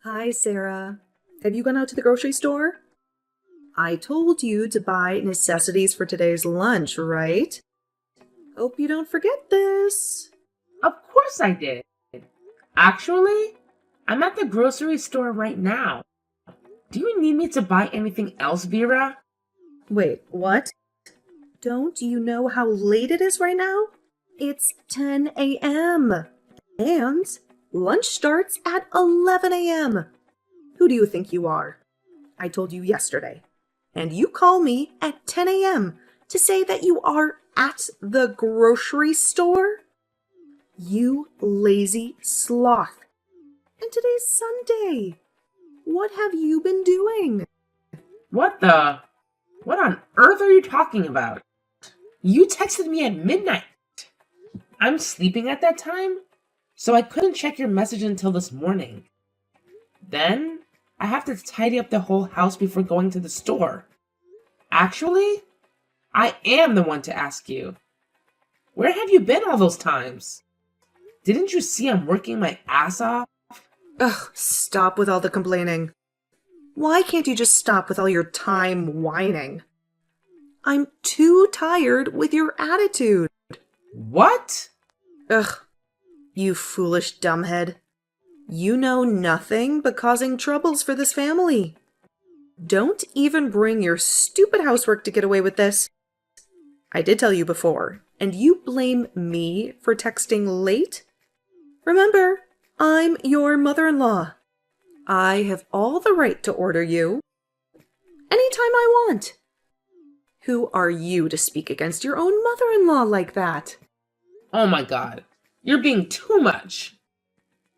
Hi, Sarah. Have you gone out to the grocery store? I told you to buy necessities for today's lunch, right? Hope you don't forget this. Of course I did. Actually, I'm at the grocery store right now. Do you need me to buy anything else, Vera? Wait, what? Don't you know how late it is right now? It's 10 a.m. And lunch starts at 11 a.m. Who do you think you are? I told you yesterday. And you call me at 10 a.m. to say that you are at the grocery store? You lazy sloth. And today's Sunday. What have you been doing? What on earth are you talking about? You texted me at midnight. I'm sleeping at that time, so I couldn't check your message until this morning. Then, I have to tidy up the whole house before going to the store. Actually, I am the one to ask you. Where have you been all those times? Didn't you see I'm working my ass off? Ugh, stop with all the complaining. Why can't you just stop with all your time whining? I'm too tired with your attitude. What? Ugh, you foolish dumbhead. You know nothing but causing troubles for this family. Don't even bring your stupid housework to get away with this. I did tell you before, and you blame me for texting late? Remember, I'm your mother-in-law. I have all the right to order you anytime I want. Who are you to speak against your own mother-in-law like that? Oh my god, you're being too much.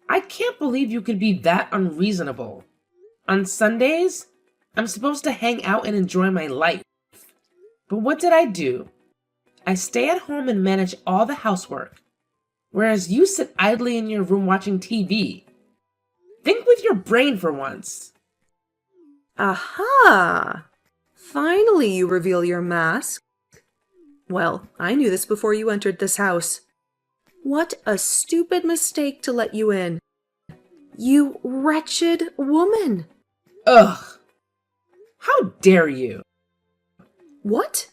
I can't believe you could be that unreasonable. On Sundays, I'm supposed to hang out and enjoy my life. But what did I do? I stay at home and manage all the housework, whereas you sit idly in your room watching TV. Think with your brain for once. Aha! Finally you reveal your mask. Well, I knew this before you entered this house. What a stupid mistake to let you in. You wretched woman! Ugh! How dare you? What?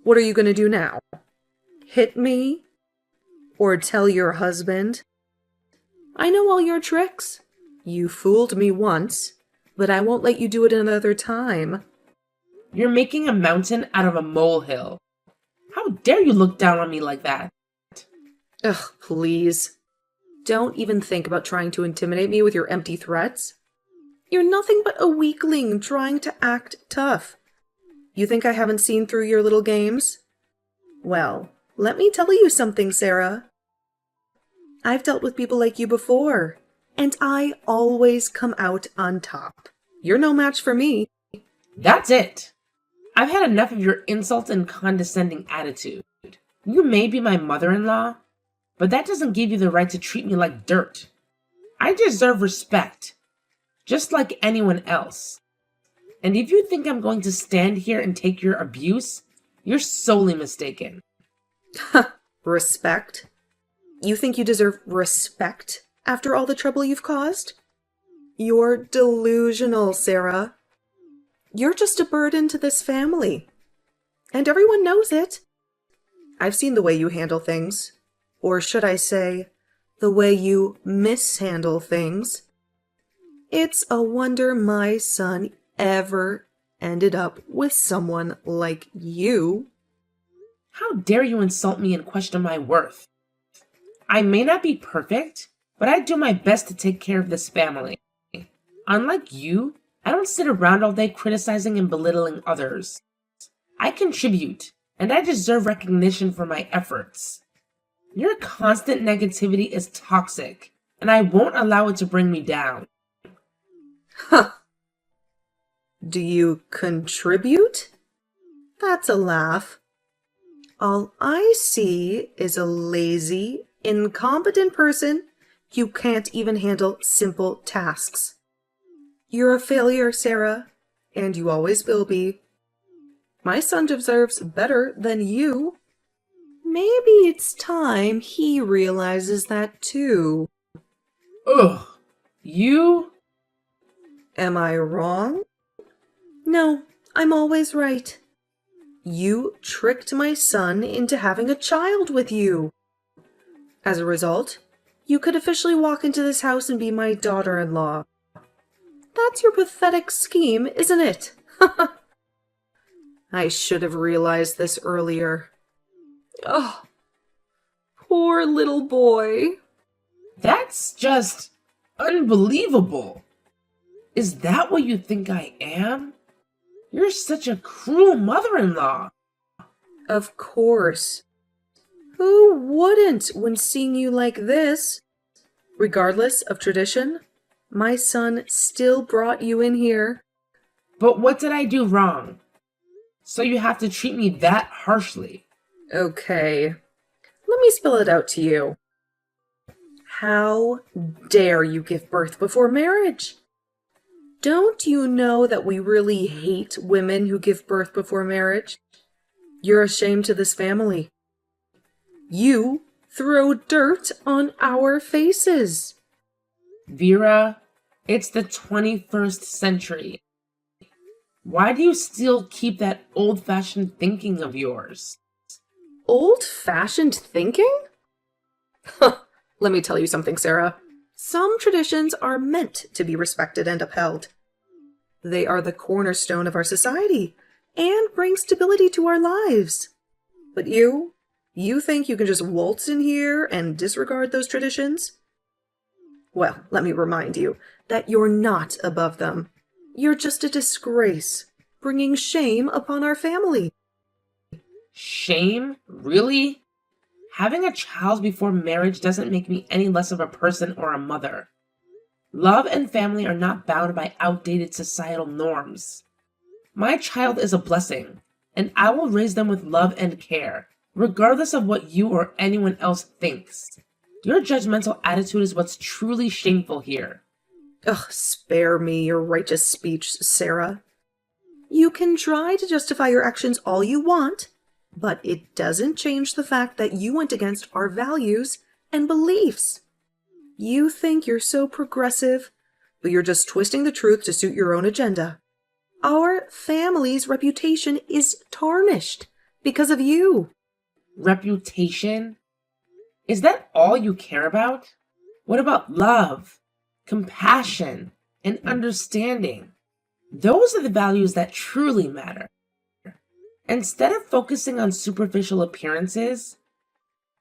What are you going to do now? Hit me? Or tell your husband? I know all your tricks. You fooled me once, but I won't let you do it another time. You're making a mountain out of a molehill. How dare you look down on me like that? Ugh, please. Don't even think about trying to intimidate me with your empty threats. You're nothing but a weakling trying to act tough. You think I haven't seen through your little games? Well, let me tell you something, Sarah. I've dealt with people like you before, and I always come out on top. You're no match for me. That's it. I've had enough of your insult and condescending attitude. You may be my mother-in-law, but that doesn't give you the right to treat me like dirt. I deserve respect, just like anyone else. And if you think I'm going to stand here and take your abuse, you're solely mistaken. Respect? You think you deserve respect after all the trouble you've caused? You're delusional, Sarah. You're just a burden to this family. And everyone knows it. I've seen the way you handle things. Or should I say, the way you mishandle things. It's a wonder my son ever ended up with someone like you. How dare you insult me and question my worth? I may not be perfect, but I do my best to take care of this family. Unlike you, I don't sit around all day criticizing and belittling others. I contribute, and I deserve recognition for my efforts. Your constant negativity is toxic, and I won't allow it to bring me down. Huh. Do you contribute? That's a laugh. All I see is a lazy, incompetent person who can't even handle simple tasks. You're a failure, Sarah, and you always will be. My son deserves better than you. Maybe it's time he realizes that too. Ugh, you Am I wrong? No, I'm always right. You tricked my son into having a child with you. As a result, you could officially walk into this house and be my daughter-in-law. That's your pathetic scheme, isn't it? I should have realized this earlier. Oh, poor little boy. That's just unbelievable. Is that what you think I am? You're such a cruel mother-in-law. Of course. Who wouldn't when seeing you like this? Regardless of tradition, my son still brought you in here. But what did I do wrong? So you have to treat me that harshly. Okay, let me spell it out to you. How dare you give birth before marriage? Don't you know that we really hate women who give birth before marriage? You're a shame to this family. You throw dirt on our faces. Vera, it's the 21st century. Why do you still keep that old-fashioned thinking of yours? Old-fashioned thinking? Let me tell you something, Sarah. Some traditions are meant to be respected and upheld. They are the cornerstone of our society and bring stability to our lives. But you think you can just waltz in here and disregard those traditions? Well, let me remind you that you're not above them. You're just a disgrace, bringing shame upon our family. Shame? Really? Having a child before marriage doesn't make me any less of a person or a mother. Love and family are not bound by outdated societal norms. My child is a blessing, and I will raise them with love and care, regardless of what you or anyone else thinks. Your judgmental attitude is what's truly shameful here. Ugh, spare me your righteous speech, Sarah. You can try to justify your actions all you want, but it doesn't change the fact that you went against our values and beliefs. You think you're so progressive, but you're just twisting the truth to suit your own agenda. Our family's reputation is tarnished because of you. Reputation? Is that all you care about? What about love, compassion, and understanding? Those are the values that truly matter. Instead of focusing on superficial appearances,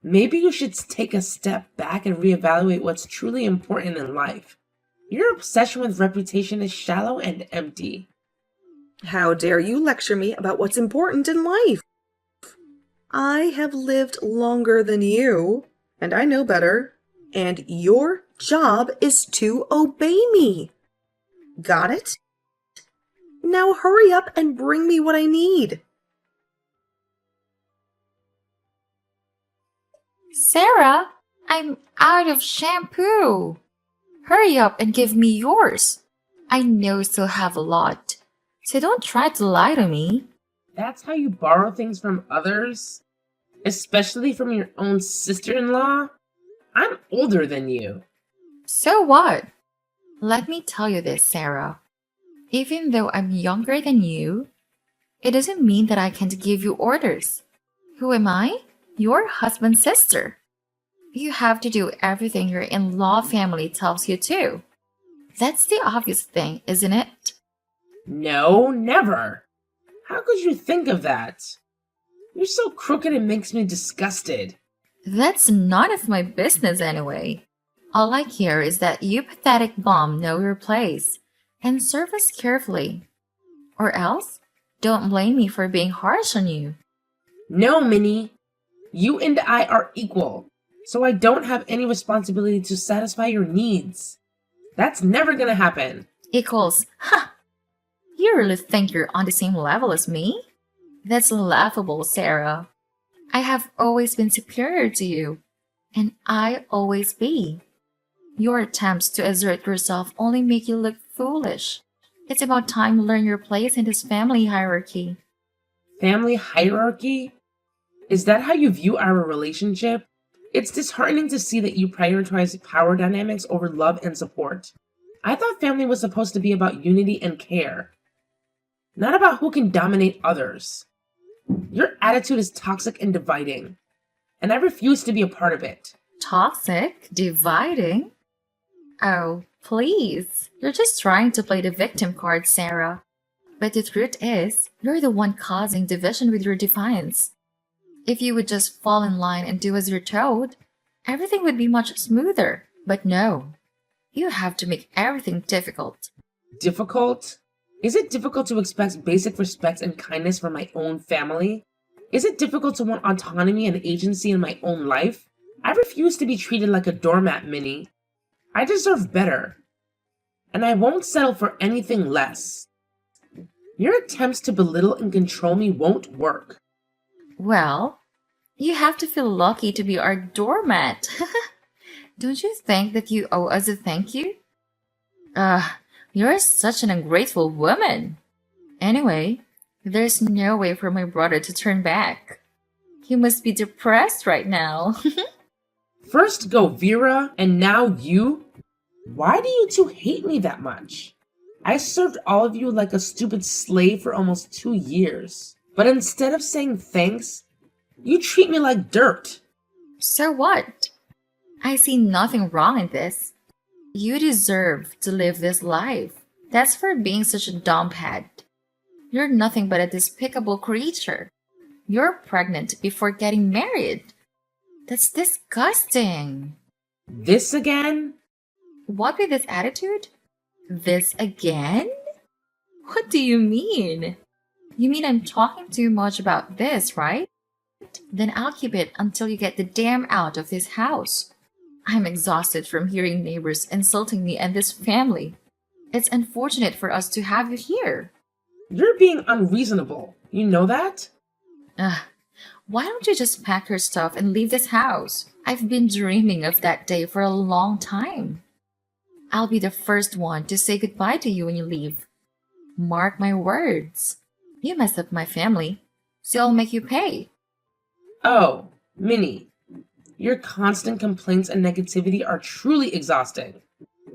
maybe you should take a step back and reevaluate what's truly important in life. Your obsession with reputation is shallow and empty. How dare you lecture me about what's important in life? I have lived longer than you, and I know better, and your job is to obey me. Got it? Now hurry up and bring me what I need. Sarah, I'm out of shampoo. Hurry up and give me yours. I know you still have a lot, so don't try to lie to me. That's how you borrow things from others? Especially from your own sister-in-law? I'm older than you. So what? Let me tell you this, Sarah. Even though I'm younger than you, it doesn't mean that I can't give you orders. Who am I? Your husband's sister. You have to do everything your in-law family tells you to. That's the obvious thing, isn't it? No, never. How could you think of that? You're so crooked it makes me disgusted. That's none of my business anyway. All I care is that you pathetic bum know your place and serve us carefully. Or else, don't blame me for being harsh on you. No, Minnie. You and I are equal, so I don't have any responsibility to satisfy your needs. That's never gonna happen. Equals, ha! You really think you're on the same level as me? That's laughable, Sarah. I have always been superior to you, and I always be. Your attempts to assert yourself only make you look foolish. It's about time you learn your place in this family hierarchy. Family hierarchy? Is that how you view our relationship? It's disheartening to see that you prioritize power dynamics over love and support. I thought family was supposed to be about unity and care, not about who can dominate others. Your attitude is toxic and dividing, and I refuse to be a part of it. Toxic? Dividing? Oh, please. You're just trying to play the victim card, Sarah. But the truth is, you're the one causing division with your defiance. If you would just fall in line and do as you're told, everything would be much smoother. But no, you have to make everything difficult. Difficult? Is it difficult to expect basic respect and kindness from my own family? Is it difficult to want autonomy and agency in my own life? I refuse to be treated like a doormat, Minnie. I deserve better. And I won't settle for anything less. Your attempts to belittle and control me won't work. Well, you have to feel lucky to be our doormat. Don't you think that you owe us a thank you? You're such an ungrateful woman. Anyway, there's no way for my brother to turn back. He must be depressed right now. First go Vera, and now you? Why do you two hate me that much? I served all of you like a stupid slave for almost 2 years. But instead of saying thanks, you treat me like dirt. So what? I see nothing wrong in this. You deserve to live this life. That's for being such a dumbhead. You're nothing but a despicable creature. You're pregnant before getting married. That's disgusting. This again? What with this attitude? This again? What do you mean? You mean I'm talking too much about this, right? Then I'll keep it until you get the damn out of this house. I'm exhausted from hearing neighbors insulting me and this family. It's unfortunate for us to have you here. You're being unreasonable. You know that? Why don't you just pack your stuff and leave this house? I've been dreaming of that day for a long time. I'll be the first one to say goodbye to you when you leave. Mark my words. You messed up my family, so I'll make you pay. Oh, Minnie, your constant complaints and negativity are truly exhausting.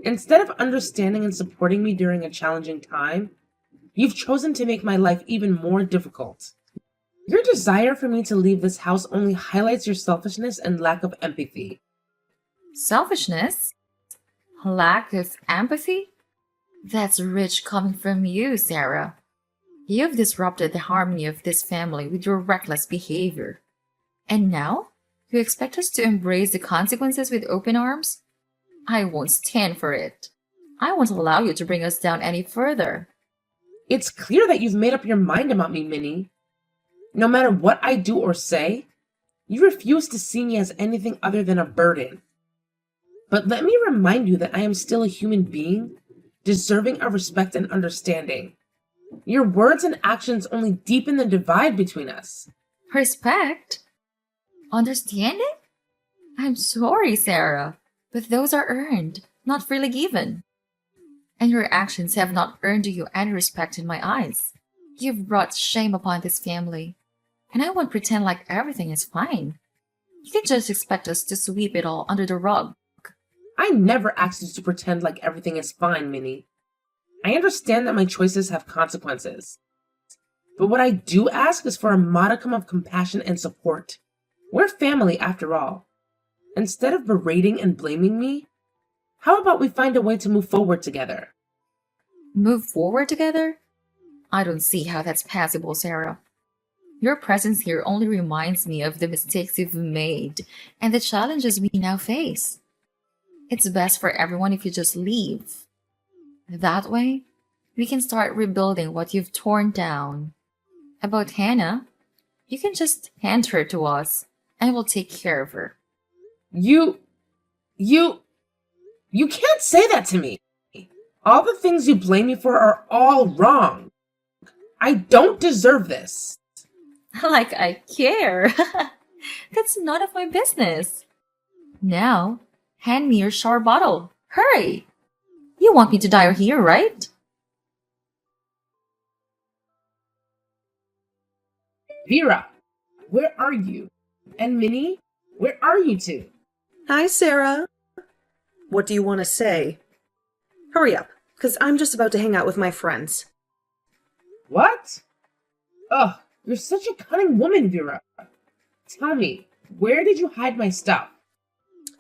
Instead of understanding and supporting me during a challenging time, you've chosen to make my life even more difficult. Your desire for me to leave this house only highlights your selfishness and lack of empathy. Selfishness? Lack of empathy? That's rich coming from you, Sarah. You've disrupted the harmony of this family with your reckless behavior. And now, you expect us to embrace the consequences with open arms? I won't stand for it. I won't allow you to bring us down any further. It's clear that you've made up your mind about me, Minnie. No matter what I do or say, you refuse to see me as anything other than a burden. But let me remind you that I am still a human being, deserving of respect and understanding. Your words and actions only deepen the divide between us. Respect? Understanding? I'm sorry, Sarah, but those are earned, not freely given. And your actions have not earned you any respect in my eyes. You've brought shame upon this family, and I won't pretend like everything is fine. You can just expect us to sweep it all under the rug. I never asked you to pretend like everything is fine, Minnie. I understand that my choices have consequences. But what I do ask is for a modicum of compassion and support. We're family, after all. Instead of berating and blaming me, how about we find a way to move forward together? Move forward together? I don't see how that's possible, Sarah. Your presence here only reminds me of the mistakes you've made and the challenges we now face. It's best for everyone if you just leave. That way, we can start rebuilding what you've torn down. About Hannah, you can just hand her to us and we'll take care of her. You can't say that to me. All the things you blame me for are all wrong. I don't deserve this. Like I care. That's none of my business. Now, hand me your shower bottle. Hurry! You want me to die here, right? Vera, where are you? And Minnie, where are you two? Hi, Sarah. What do you want to say? Hurry up, because I'm just about to hang out with my friends. What? Ugh, you're such a cunning woman, Vera. Tell me, where did you hide my stuff?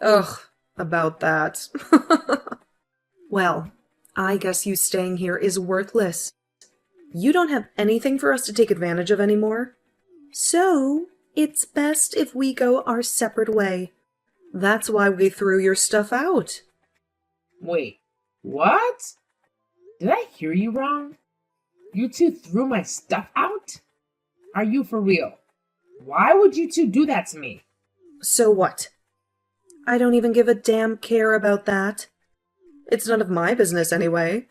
Ugh, about that. Well, I guess you staying here is worthless. You don't have anything for us to take advantage of anymore. So, it's best if we go our separate way. That's why we threw your stuff out. Wait, what? Did I hear you wrong? You two threw my stuff out? Are you for real? Why would you two do that to me? So what? I don't even give a damn care about that. It's none of my business anyway.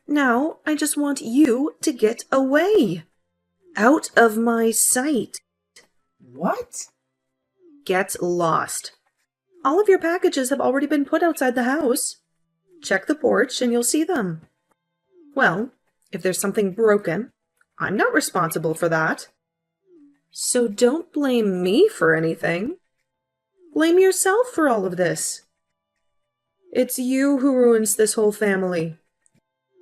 Now, I just want you to get away. Out of my sight. What? Get lost. All of your packages have already been put outside the house. Check the porch and you'll see them. Well, if there's something broken, I'm not responsible for that. So don't blame me for anything. Blame yourself for all of this. It's you who ruins this whole family.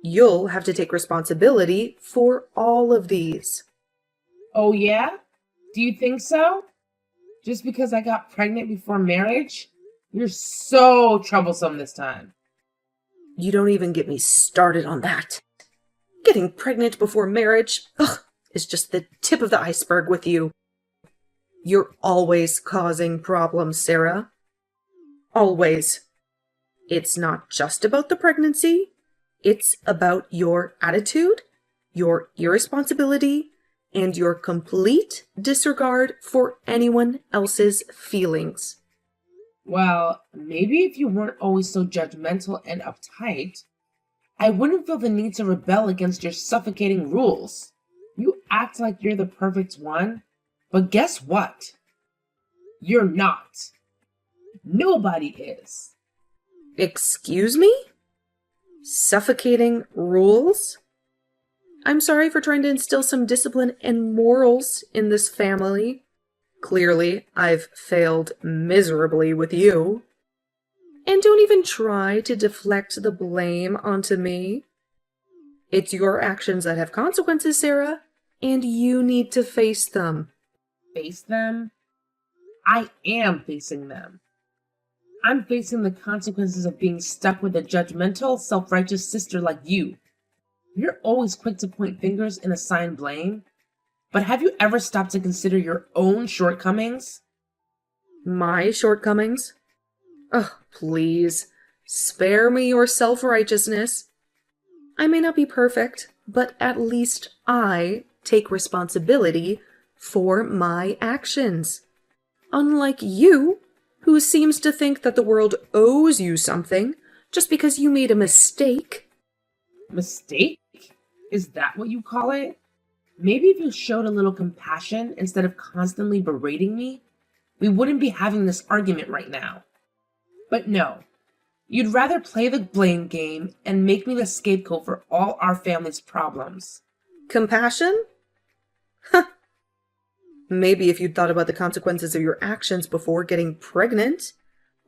You'll have to take responsibility for all of these. Oh yeah? Do you think so? Just because I got pregnant before marriage? You're so troublesome this time. You don't even get me started on that. Getting pregnant before marriage, is just the tip of the iceberg with you. You're always causing problems, Sarah. Always. It's not just about the pregnancy. It's about your attitude, your irresponsibility, and your complete disregard for anyone else's feelings. Well, maybe if you weren't always so judgmental and uptight, I wouldn't feel the need to rebel against your suffocating rules. You act like you're the perfect one, but guess what? You're not. Nobody is. Excuse me? Suffocating rules? I'm sorry for trying to instill some discipline and morals in this family. Clearly, I've failed miserably with you. And don't even try to deflect the blame onto me. It's your actions that have consequences, Sarah, and you need to face them. Face them? I am facing them. I'm facing the consequences of being stuck with a judgmental, self-righteous sister like you. You're always quick to point fingers and assign blame, but have you ever stopped to consider your own shortcomings? My shortcomings? Ugh, please, spare me your self-righteousness. I may not be perfect, but at least I take responsibility for my actions. Unlike you, who seems to think that the world owes you something just because you made a mistake. Mistake? Is that what you call it? Maybe if you showed a little compassion instead of constantly berating me, we wouldn't be having this argument right now. But no, you'd rather play the blame game and make me the scapegoat for all our family's problems. Compassion? Huh. Maybe if you'd thought about the consequences of your actions before getting pregnant,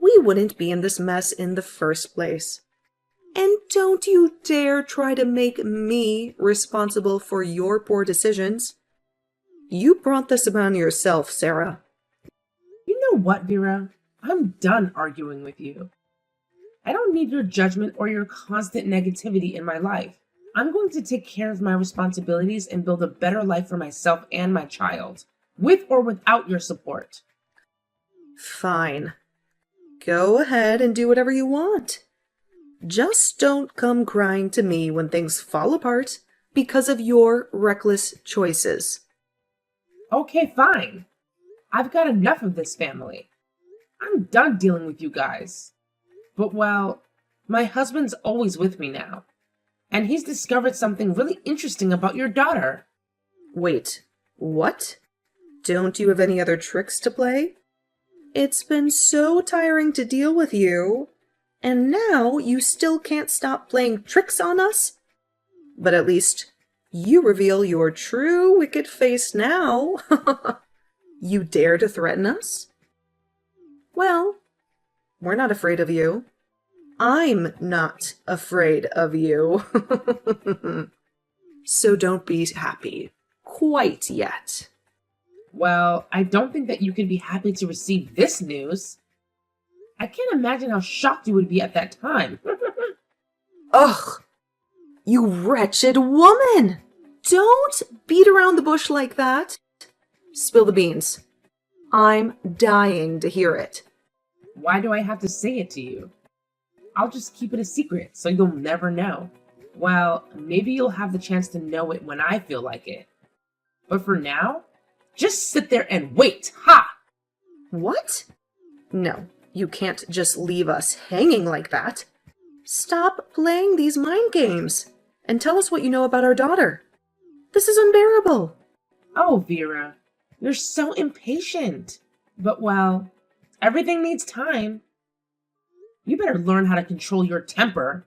we wouldn't be in this mess in the first place. And don't you dare try to make me responsible for your poor decisions. You brought this upon yourself, Sarah. You know what, Vera? I'm done arguing with you. I don't need your judgment or your constant negativity in my life. I'm going to take care of my responsibilities and build a better life for myself and my child, with or without your support. Fine. Go ahead and do whatever you want. Just don't come crying to me when things fall apart because of your reckless choices. Okay, fine. I've got enough of this family. I'm done dealing with you guys. But well, my husband's always with me now. And he's discovered something really interesting about your daughter. Wait, what? Don't you have any other tricks to play? It's been so tiring to deal with you. And now you still can't stop playing tricks on us? But at least you reveal your true wicked face now. You dare to threaten us? Well, we're not afraid of you. I'm not afraid of you. So don't be happy. Quite yet. Well, I don't think that you can be happy to receive this news. I can't imagine how shocked you would be at that time. Ugh! You wretched woman! Don't beat around the bush like that. Spill the beans. I'm dying to hear it. Why do I have to say it to you? I'll just keep it a secret so you'll never know. Well, maybe you'll have the chance to know it when I feel like it. But for now, just sit there and wait. Ha! What? No, you can't just leave us hanging like that. Stop playing these mind games and tell us what you know about our daughter. This is unbearable. Oh, Vera, you're so impatient. But well, everything needs time. You better learn how to control your temper.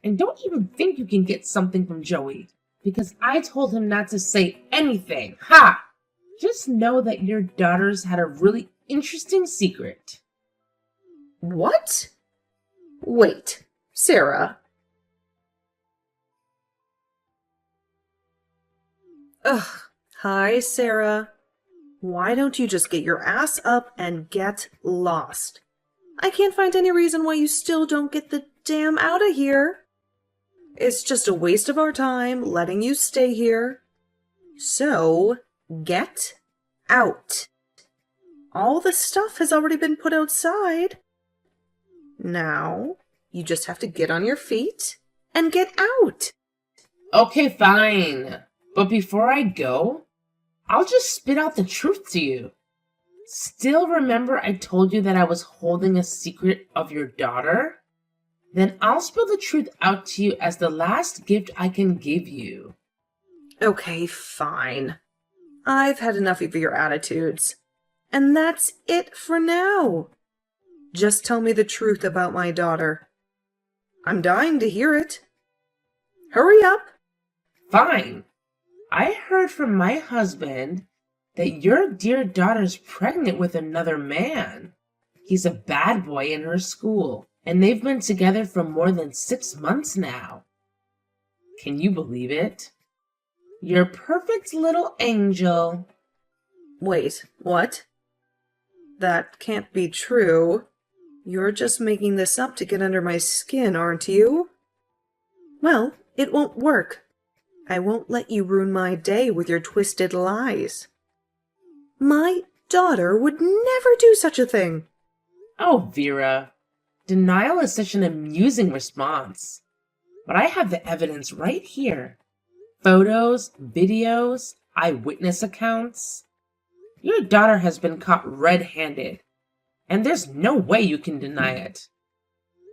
And don't even think you can get something from Joey, because I told him not to say anything. Ha! Just know that your daughter's had a really interesting secret. What? Wait, Sarah. Ugh. Hi, Sarah. Why don't you just get your ass up and get lost? I can't find any reason why you still don't get the damn out of here. It's just a waste of our time letting you stay here. So, get out. All the stuff has already been put outside. Now, you just have to get on your feet and get out. Okay, fine. But before I go, I'll just spit out the truth to you. Still remember I told you that I was holding a secret of your daughter? Then I'll spill the truth out to you as the last gift I can give you. Okay, fine. I've had enough of your attitudes. And that's it for now. Just tell me the truth about my daughter. I'm dying to hear it. Hurry up. Fine. I heard from my husband that your dear daughter's pregnant with another man. He's a bad boy in her school, and they've been together for more than 6 months now. Can you believe it? Your perfect little angel. Wait, what? That can't be true. You're just making this up to get under my skin, aren't you? Well, it won't work. I won't let you ruin my day with your twisted lies. My daughter would never do such a thing. Oh, Vera, denial is such an amusing response. But I have the evidence right here. Photos, videos, eyewitness accounts. Your daughter has been caught red-handed, and there's no way you can deny it.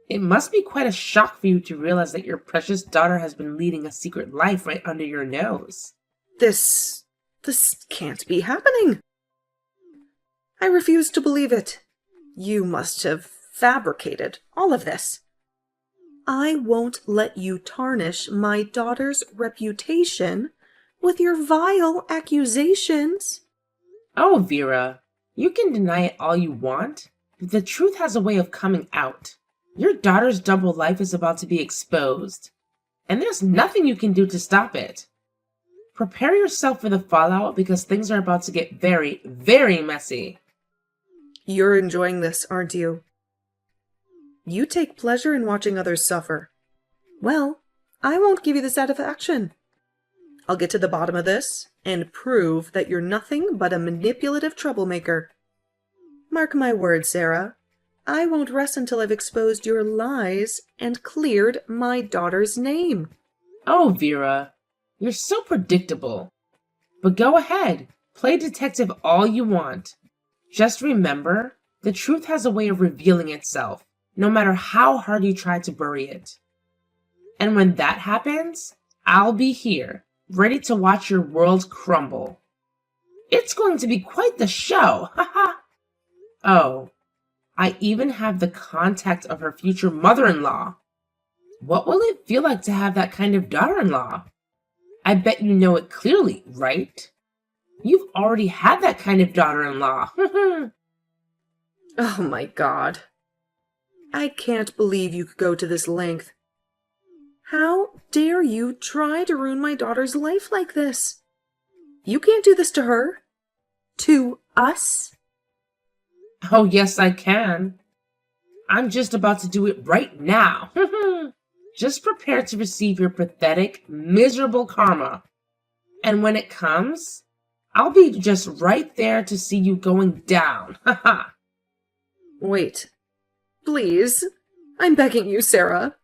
It must be quite a shock for you to realize that your precious daughter has been leading a secret life right under your nose. This can't be happening. I refuse to believe it. You must have fabricated all of this. I won't let you tarnish my daughter's reputation with your vile accusations. Oh, Vera, you can deny it all you want, but the truth has a way of coming out. Your daughter's double life is about to be exposed, and there's nothing you can do to stop it. Prepare yourself for the fallout because things are about to get very, very messy. You're enjoying this, aren't you? You take pleasure in watching others suffer. Well, I won't give you the satisfaction. I'll get to the bottom of this and prove that you're nothing but a manipulative troublemaker. Mark my words, Sarah. I won't rest until I've exposed your lies and cleared my daughter's name. Oh, Vera, you're so predictable. But go ahead, play detective all you want. Just remember, the truth has a way of revealing itself, no matter how hard you try to bury it. And when that happens, I'll be here, ready to watch your world crumble. It's going to be quite the show, haha! Oh, I even have the contact of her future mother-in-law. What will it feel like to have that kind of daughter-in-law? I bet you know it clearly, right? You've already had that kind of daughter-in-law. Oh my God. I can't believe you could go to this length. How dare you try to ruin my daughter's life like this? You can't do this to her. To us. Oh, yes, I can. I'm just about to do it right now. Just prepare to receive your pathetic, miserable karma. And when it comes, I'll be just right there to see you going down. Wait. Please. I'm begging you, Sarah.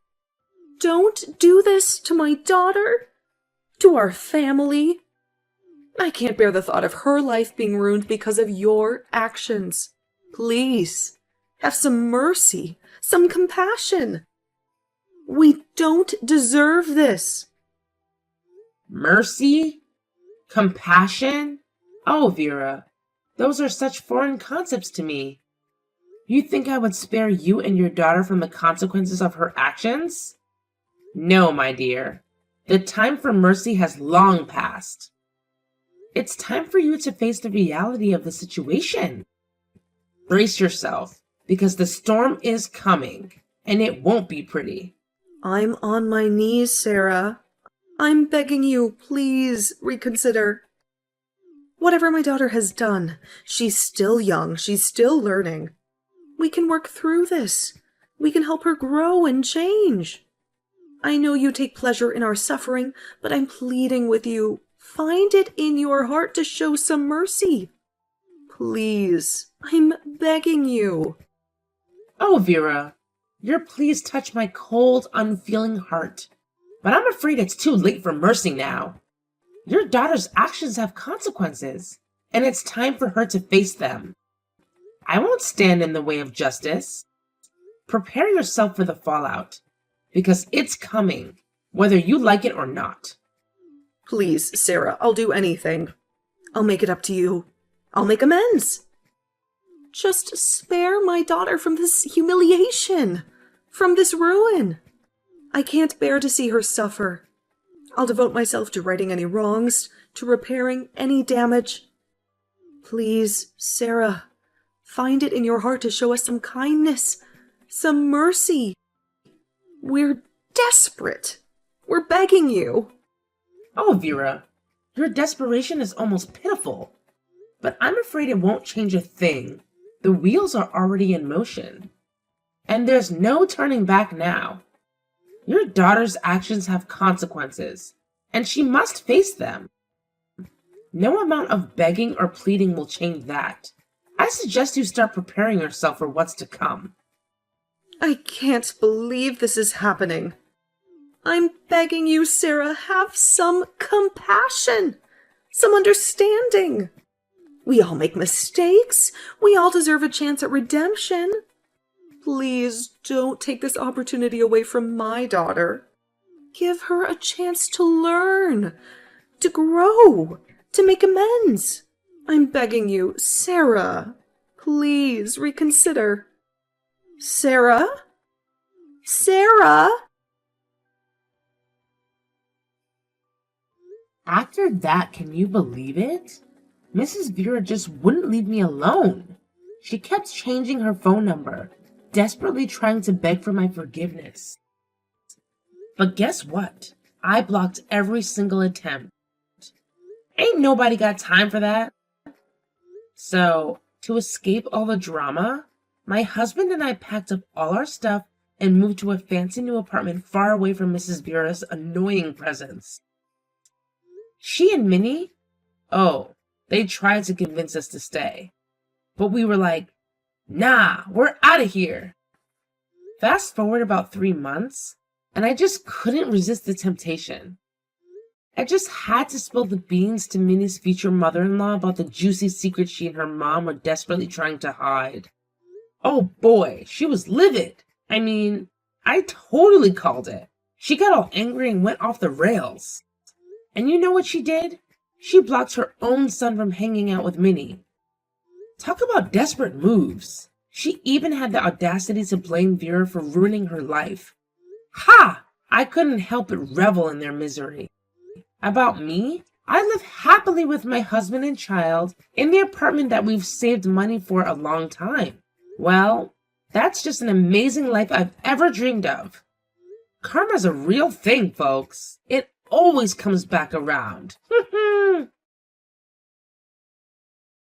Don't do this to my daughter. To our family. I can't bear the thought of her life being ruined because of your actions. Please. Have some mercy. Some compassion. We don't deserve this. Mercy? Compassion? Oh, Vera, those are such foreign concepts to me. You think I would spare you and your daughter from the consequences of her actions? No, my dear. The time for mercy has long passed. It's time for you to face the reality of the situation. Brace yourself, because the storm is coming, and it won't be pretty. I'm on my knees, Sarah. I'm begging you, please reconsider. Whatever my daughter has done, she's still young, she's still learning. We can work through this. We can help her grow and change. I know you take pleasure in our suffering, but I'm pleading with you. Find it in your heart to show some mercy. Please, I'm begging you. Oh, Vera, your pleas touch my cold, unfeeling heart. But I'm afraid it's too late for mercy now. Your daughter's actions have consequences, and it's time for her to face them. I won't stand in the way of justice. Prepare yourself for the fallout, because it's coming, whether you like it or not. Please, Sarah, I'll do anything. I'll make it up to you. I'll make amends. Just spare my daughter from this humiliation, from this ruin. I can't bear to see her suffer. I'll devote myself to righting any wrongs, to repairing any damage. Please, Sarah, find it in your heart to show us some kindness, some mercy. We're desperate. We're begging you. Oh, Vera, your desperation is almost pitiful. But I'm afraid it won't change a thing. The wheels are already in motion. And there's no turning back now. Your daughter's actions have consequences, and she must face them. No amount of begging or pleading will change that. I suggest you start preparing yourself for what's to come. I can't believe this is happening. I'm begging you, Sarah, have some compassion, some understanding. We all make mistakes. We all deserve a chance at redemption. Please don't take this opportunity away from my daughter. Give her a chance to learn, to grow, to make amends. I'm begging you, Sarah, please reconsider. Sarah? Sarah? After that, can you believe it? Mrs. Vera just wouldn't leave me alone. She kept changing her phone number, desperately trying to beg for my forgiveness. But guess what? I blocked every single attempt. Ain't nobody got time for that. So, to escape all the drama, my husband and I packed up all our stuff and moved to a fancy new apartment far away from Mrs. Vera's annoying presence. She and Minnie, oh, they tried to convince us to stay. But we were like, nah, we're out of here. Fast forward about 3 months, and I just couldn't resist the temptation. I just had to spill the beans to Minnie's future mother-in-law about the juicy secret she and her mom were desperately trying to hide. Oh boy, she was livid. I mean, I totally called it. She got all angry and went off the rails. And you know what she did? She blocked her own son from hanging out with Minnie. Talk about desperate moves. She even had the audacity to blame Vera for ruining her life. Ha! I couldn't help but revel in their misery. About me, I live happily with my husband and child in the apartment that we've saved money for a long time. Well, That's just an amazing life I've ever dreamed of. Karma's a real thing, folks. It always comes back around.